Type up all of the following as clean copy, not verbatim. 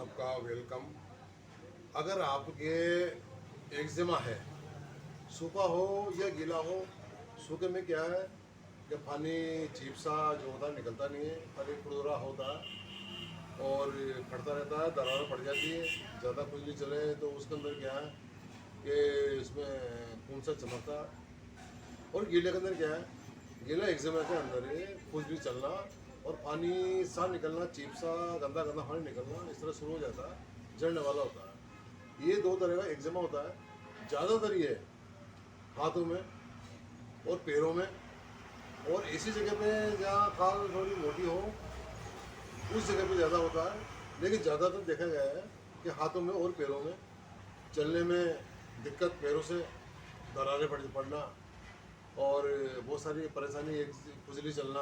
सबका वेलकम। अगर आपके एक्जिमा है, सूखा हो या गीला हो, सूखे में क्या है कि पानी चीप सा जो होता है निकलता नहीं है, पर एक खुरदुरा होता है और फटता रहता है, दरार पड़ जाती है। ज़्यादा खुजली चले तो उसके अंदर क्या है कि इसमें खून सा चमकता है। और गीले के अंदर क्या है, गीला एक्जिमा के अंदर है खुजली चलना और पानी सा निकलना, चीप सा गंदा गंदा पानी निकलना, इस तरह शुरू हो जाता है, जलने वाला होता है। ये दो तरह का एक्जिमा होता है। ज़्यादातर ये हाथों में और पैरों में और ऐसी जगह पे जहाँ खाल थोड़ी मोटी हो, उस जगह पे ज़्यादा होता है। लेकिन ज़्यादातर देखा गया है कि हाथों में और पैरों में चलने में दिक्कत, पैरों से दरारें पड़ना और बहुत सारी परेशानी, एक खुजली चलना,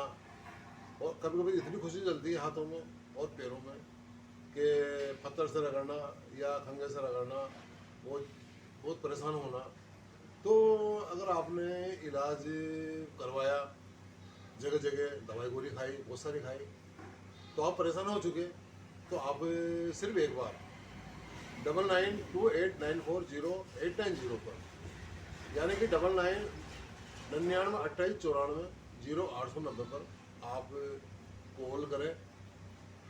और कभी कभी इतनी खुजली चलती है हाथों में और पैरों में कि पत्थर से रगड़ना या खंगे से रगड़ना, बहुत बहुत परेशान होना। तो अगर आपने इलाज करवाया, जगह जगह दवाई गोली खाई, बहुत सारी खाई, तो आप परेशान हो चुके, तो आप सिर्फ एक बार 9928940890 पर, यानी कि 999928940890 पर आप कॉल करें,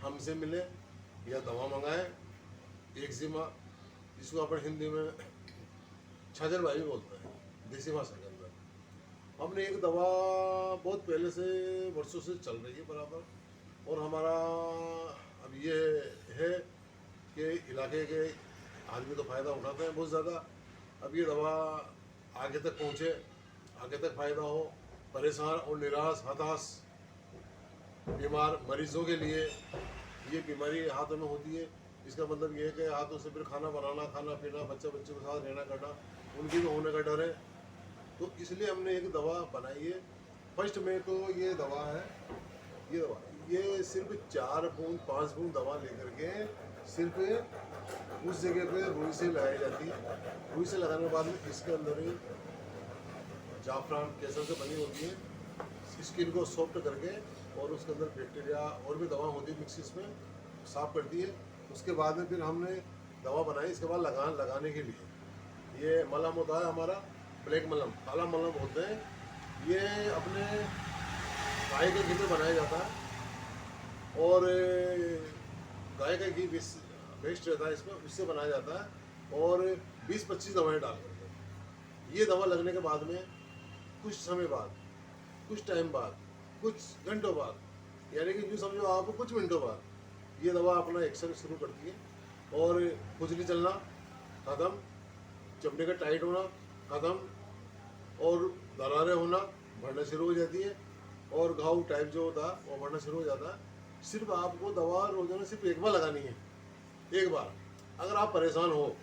हमसे मिलें या दवा मंगाएं। एक्जिमा, जिसको अपन हिंदी में छाजरबाई भी बोलते हैं, देसी भाषा के अंदर। हमने एक दवा बहुत पहले से, वर्षों से चल रही है बराबर, और हमारा अब ये है कि इलाके के आदमी तो फ़ायदा उठाते हैं बहुत ज़्यादा। अब ये दवा आगे तक पहुँचे, आगे तक फ़ायदा हो। परेशान और निराश, हताश बीमार मरीजों के लिए ये बीमारी हाथों में होती है। इसका मतलब ये है कि हाथों से फिर खाना बनाना, खाना पीना, बच्चे बच्चों के साथ रहना करना, उनकी भी होने का डर है। तो इसलिए हमने एक दवा बनाई है। फर्स्ट में तो ये दवा है, ये दवा, ये सिर्फ 4 बूंद 5 बूंद दवा लेकर के सिर्फ उस जगह पे रुई से लगाई जाती है। रुई से लगाने के बाद में इसके अंदर ही जाफरान केसर से बनी होती है, स्किन को सॉफ्ट करके, और उसके अंदर बैक्टीरिया और भी दवा होती है मिक्स, इसमें साफ करती है। उसके बाद में फिर हमने दवा बनाई इसके बाद लगाने के लिए। ये मलहम होता है हमारा, ब्लैक मलहम, काला मलहम होते हैं। ये अपने गाय के घी में बनाया जाता है और गाय का घी बेस्ट रहता है इसमें, उससे बनाया जाता है। और 20-25 दवाएँ डाल करके ये दवा लगने के बाद में कुछ समय बाद, कुछ टाइम बाद, कुछ घंटों बाद, यानी कि यूँ समझो आप कुछ मिनटों बाद ये दवा अपना एक्शन शुरू करती है और खुजली चलना ख़त्म, चमड़े का टाइट होना ख़त्म, और दरारें होना बढ़ना शुरू हो जाती है, और घाव टाइप जो होता है वो बढ़ना शुरू हो जाता है। सिर्फ आपको दवा रोजाना सिर्फ एक बार लगानी है, एक बार। अगर आप परेशान हो,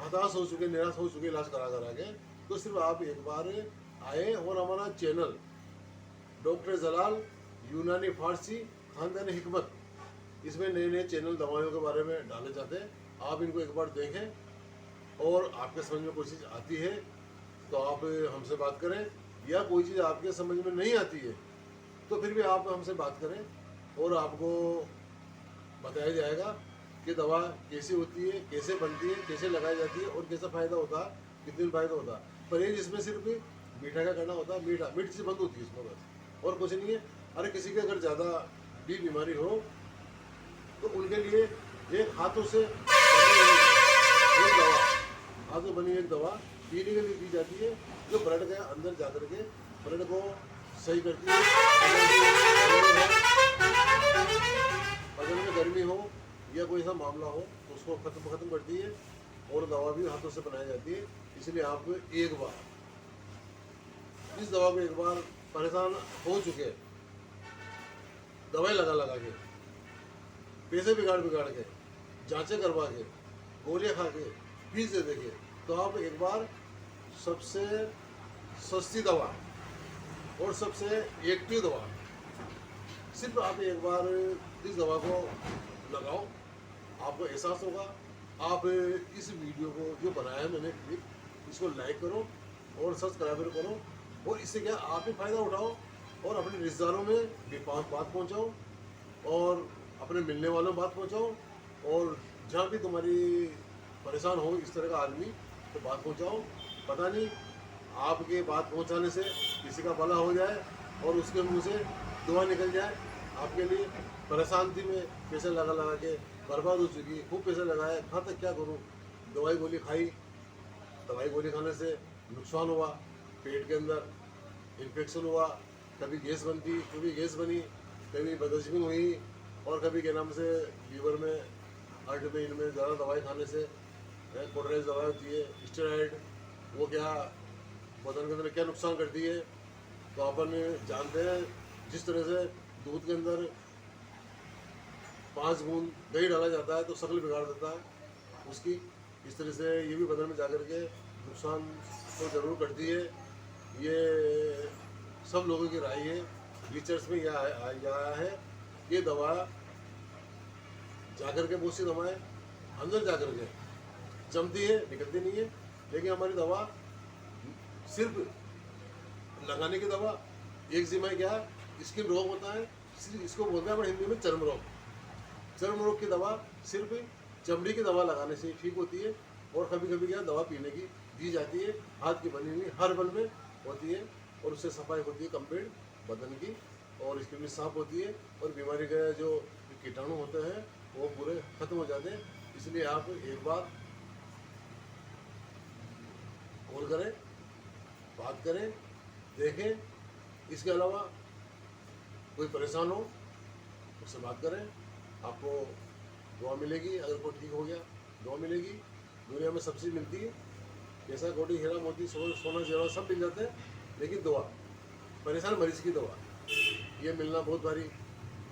हताश हो चुके, निराश हो चुके इलाज करा के, तो सिर्फ आप एक बार आए और हमारा चैनल डॉक्टर जलाल यूनानी फारसी खानदानी हिकमत, इसमें नए नए चैनल दवाइयों के बारे में डाले जाते हैं। आप इनको एक बार देखें और आपके समझ में कोई चीज़ आती है तो आप हमसे बात करें, या कोई चीज़ आपके समझ में नहीं आती है तो फिर भी आप हमसे बात करें और आपको बताया जाएगा कि दवा कैसी होती है, कैसे बनती है, कैसे लगाई जाती है और कैसा फ़ायदा होता है, कितनी फ़ायदा होता है। परहेज इसमें सिर्फ मीठा का करना होता है, मीठी चीज़ बंद होती है इसमें बस, और कुछ नहीं है। अरे किसी के अगर ज़्यादा भी बीमारी हो तो उनके लिए एक हाथों से एक दवा, हाथों बनी एक दवा पीने के लिए दी जाती है, जो ब्लड के अंदर जा कर के ब्लड को सही करती है। अगर में गर्मी हो या कोई ऐसा मामला हो तो उसको खत्म करती है, और दवा भी हाथों से बनाई जाती है। इसलिए आप एक बार इस दवा को, एक बार परेशान हो चुके, दवाई लगा के, पैसे बिगाड़ के, जांचें करवा के, गोलियां खा के, फीस दे देंगे, तो आप एक बार सबसे सस्ती दवा और सबसे एक्टिव दवा, सिर्फ आप एक बार इस दवा को लगाओ, आपको एहसास होगा। आप इस वीडियो को जो बनाया है मैंने क्लिप, इसको लाइक करो और सब्सक्राइब करो, और इससे क्या आप भी फ़ायदा उठाओ और अपने रिश्तेदारों में भी बात पहुँचाओ और अपने मिलने वालों में बात पहुँचाओ। और जहाँ भी तुम्हारी परेशान हो इस तरह का आदमी तो बात पहुँचाओ। पता नहीं आपके बात पहुँचाने से किसी का भला हो जाए और उसके मुंह से दुआ निकल जाए। आपके लिए परेशान थी, मैं पैसे लगा लगा के बर्बाद हो चुकी, खूब पैसे लगाए, कहाँ तक क्या करूँ। दवाई गोली खाई, दवाई गोली खाने से नुकसान हुआ, पेट के अंदर इन्फेक्शन हुआ, कभी गैस बनती, कभी गैस बनी, कभी बदहजमी हुई, और कभी के नाम से लीवर में, हार्ट में, इनमें ज़्यादा दवाई खाने से कोल्ड्रेज दवाई होती है स्टेरॉइड, वो क्या बदन के अंदर क्या नुकसान करती है तो अपन जानते हैं। जिस तरह से दूध के अंदर 5 बूंद दही डाला जाता है तो शक्ल बिगाड़ देता है उसकी, इस तरह से ये भी बदन में जाकर के नुकसान तो ज़रूर करती है। ये सब लोगों की राय है, रिसर्च में यह आया है। ये दवा जाकर के बहुत सी दवाएँ अंदर जाकर के जमती है, निकलती नहीं है, लेकिन हमारी दवा सिर्फ लगाने की दवा। एक जिमा क्या स्किन रोग होता है, इसको बोलते हैं हिंदी में चर्म रोग। चर्म रोग की दवा सिर्फ चमड़ी की दवा लगाने से ठीक होती है, और कभी कभी क्या दवा पीने की दी जाती है, हाथ की बनी हुई हर्बल में होती है, और उससे सफाई होती है कंप्लीट बदन की, और स्किन भी साफ होती है, और बीमारी के जो कीटाणु होते हैं वो पूरे खत्म हो जाते हैं। इसलिए आप एक बार कॉल करें, बात करें, देखें। इसके अलावा कोई परेशान हो उससे बात करें, आपको दुआ मिलेगी। अगर कोई ठीक हो गया दुआ मिलेगी। दुनिया में सब चीज़ मिलती है, पैसा कोटी हीरा मोती सोना जेवर सब मिल जाते हैं, लेकिन दुआ, परेशान मरीज की दवा, ये मिलना बहुत भारी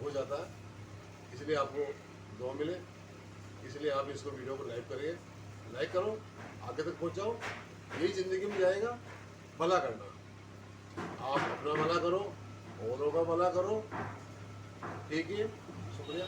हो जाता है। इसलिए आपको दुआ मिले, इसलिए आप इसको वीडियो को लाइक करिए, लाइक करो, आगे तक पहुंचाओ। यही ज़िंदगी में जाएगा, भला करना। आप अपना भला करो, औरों का भला करो। ठीक है, शुक्रिया।